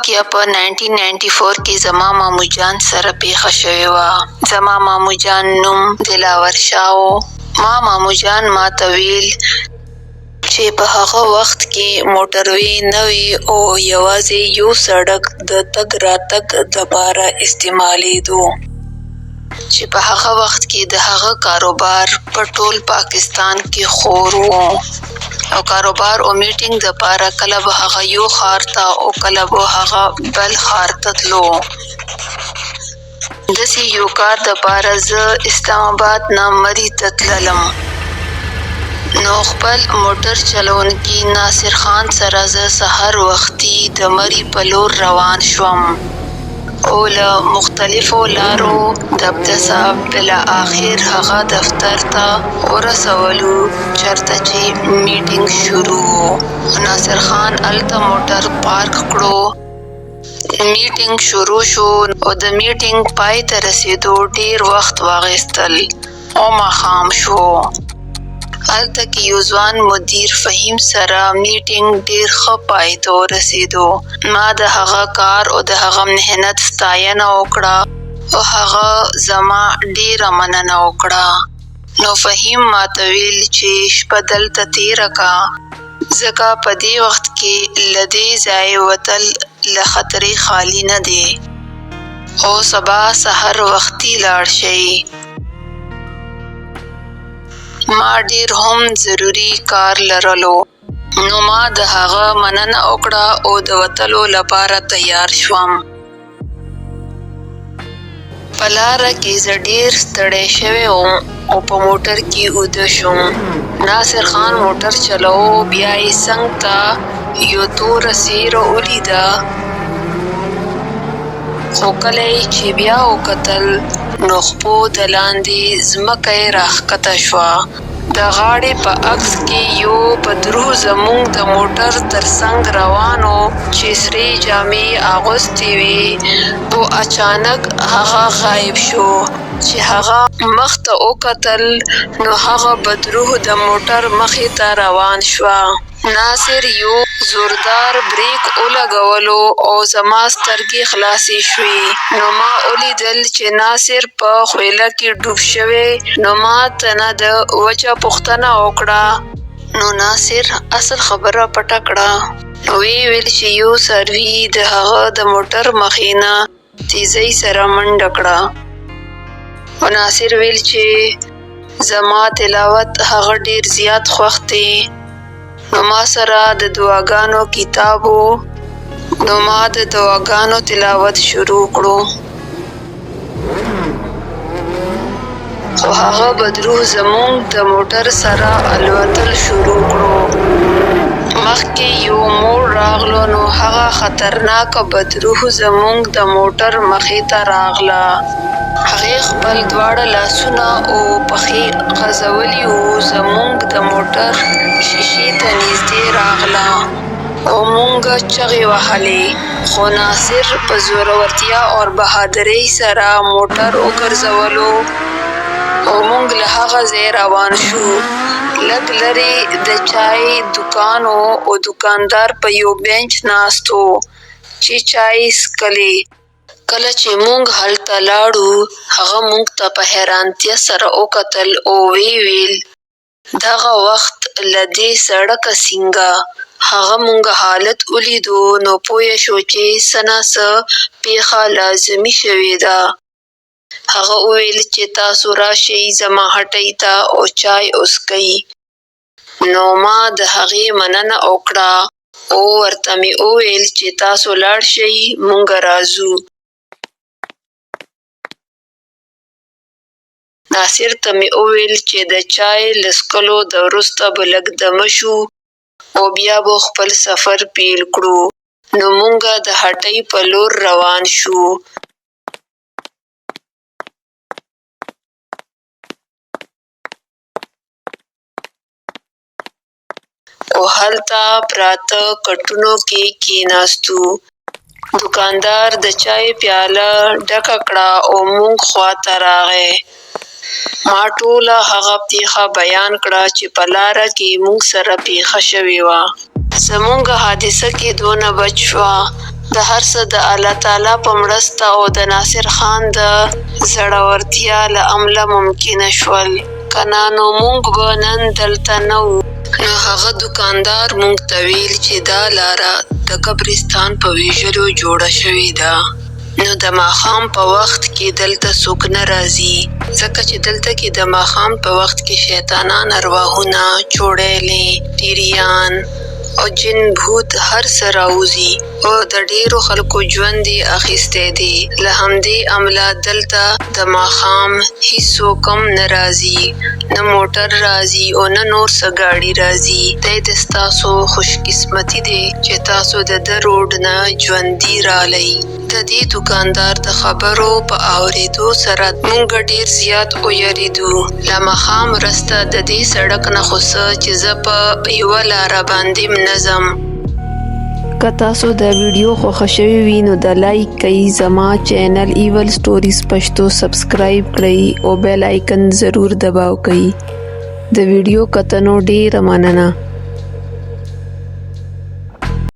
واقعه په 1994 کې زما مامو جان سره پیښه شوې وه. زما مامو جان نوم دلاور شاه و. مامو جان ماته ویل چې په هغه وخت کې موټروي نه وې او یوازې یو سړک د تګ راتګ دپاره استعمالېدو، چې په هغه وخت کې د هغه کاروبار په ټول پاکستان کې خور و او کاروبار او میټینګ دپاره کله به هغه یو ښار ته او کله به هغه بل ښار ته تلو. داسې یو کار دپاره زه اسلام آباد نه مري ته تللم، نو خپل موټر چلونکي ناصر خان سره زه سهار وختي د مري په لور روان شوم او له مختلفو لارو دبده صاحب بالاخر هغه دفتر ته ورسولو چرته چې میټینګ شروع و. ناصر خان هلته موټر پارک کړو، میټینګ شروع شو او د میټینګ پای ته رسېدو ډیر وخت واخیستل او ماښام شو. هلته کې یو ځوان مدیر فهیم سره میټینګ ډیر ښه پای ته ورسېدو. ما د هغه کار او د هغه محنت ستاینه وکړه او هغه زما ډیره مننه وکړه. نو فهیم ماته ویل چې شپه دلته تېره کا، ځکه په دې وخت کې له دې ځایه وتل له خطرې خالي نه دی او سبا سحر وختي لاړ شئ. ما ډیر هم ضروري کار لرلو، نو ما د هغه مننه وکړه او د وتلو لپاره تیار شوم. په لاره کې زه ډیر ستړی شوی وم او په موټر کې اوده شوم. ناصر خان موټر چلو، بیا یې څنګ ته یو توره څیره ولیده، خو کله چې بیا وکتل نو خپو د لاندې ځمکه یې راښکته شوه. د غاړې په عکس کې یو بدرو زموږ د موټر تر څنګ روان و چې سرې جامې اغوستې وې او اچانک هغه غایب شو. چې هغه مخ ته وکتل نو هغه بدروح د موټر مخې ته روان شوه. ناصر یو زوردار بریک ولګولو او زما سترګې خلاصې شوې. نو ما ولیدل چې ناصر په خویله کې ډوب شوی. نو ما تنه د وجه پوښتنه وکړه. نو ناصر اصل خبره پټه کړه. وی ویل چې یو څاروي د هغه د موټر مخې نه تیزۍ سره منډه کړه. او ناصر ویل چې زما تلاوت هغه ډیر زیات خوښ دی. نو ما سره د دعاګانو کتاب و، نو ما د دعاګانو تلاوت شروع کړو. خو هغه بدروح زموږ د موټر سره الوتل شروع کړو. مخکې یو موړ راغلو نو هغه خطرناکه بدروح زموږ د موټر مخې ته راغله. هغې خپل دواړه لاسونه او پښې غځولي وو. زموږ د موټر شیشې ته نږدې راغله او موږ چغې وهلې، خو ناصر په زورورتیا او بهادرۍ سره موټر وګرځولو او موږ له هغه ځای روان شو. لږ لرې د چای دکان و او دکاندار په یو بینچ ناست و چې چای څښلې. کله چې موږ هلته لاړو هغه موږ ته په حیرانتیا سره وکتل او وی ویل دغه وخت له دې سړکه څنګه. هغه موږ حالت ولیدو نو پوه شو چې څه نه څه پیښه لازمي شوې ده. هغه وویل چې تاسو راشئ زما هټۍ ته او چای وڅښئ. نو ما د هغې مننه وکړه او ورته مې وویل چې تاسو لاړ شئ، موږ راځو. ناصر ته مې وویل چې د چای له څښلو د وروسته به لږ دمه شو او بیا به خپل سفر پیل کړو. نو موږ د هټۍ په لور روان شو. او هلته پراته کټونو کې کېناستو. دکاندار د چای پیاله ډکه کړه او موږ خواته راغی. ما ټوله هغه پیښه بیان کړه چې په لاره کې موږ سره پیښه شوې وه. زموږ حادثه کې دونه بچ شوه د هر څه د الله تعالی په مرسته او د ناصر خان د زړورتیا له امله ممکنه شول. کنه نو موږ به نن دلته نه وو. نو هغه دوکاندار موږ ته ویل چې دا لاره د قبرستان په ویژلو جوړه شوې ده. نو د ماښام په وخت کې دلته څوک نه راځي، ځکه چې دلته کې د ماښام په وخت کې شیطانان، ارواحونه، چوړیلې، پیریان او جن بھوت هر څه راوځي او د ډیرو خلکو ژوند یې اخیستی دی. له همدې امله دلته د ماښام هیڅوک هم نه راځي، نه موټر راځي او نه نور څه ګاډي راځي. دی د ستاسو خوشقسمتي دی چې تاسو د ده روډ نه ژوندي رالی. د دې دوکاندار د خبرو په اورېدو سره موږ ډېر زیات ویریدو. له ماښام وروسته د دې سړک نه خو څه چې زه په یوه لاره باندې نه ځم. که تاسو د ویډیو خوښه شوې وي نو د لایک کوئ، زما چینل ایول سټوریز پښتو سبسکرایب کړئ او بیل آیکن ضرور دباو کړئ. د ویډیو کتنو ډېره مننه.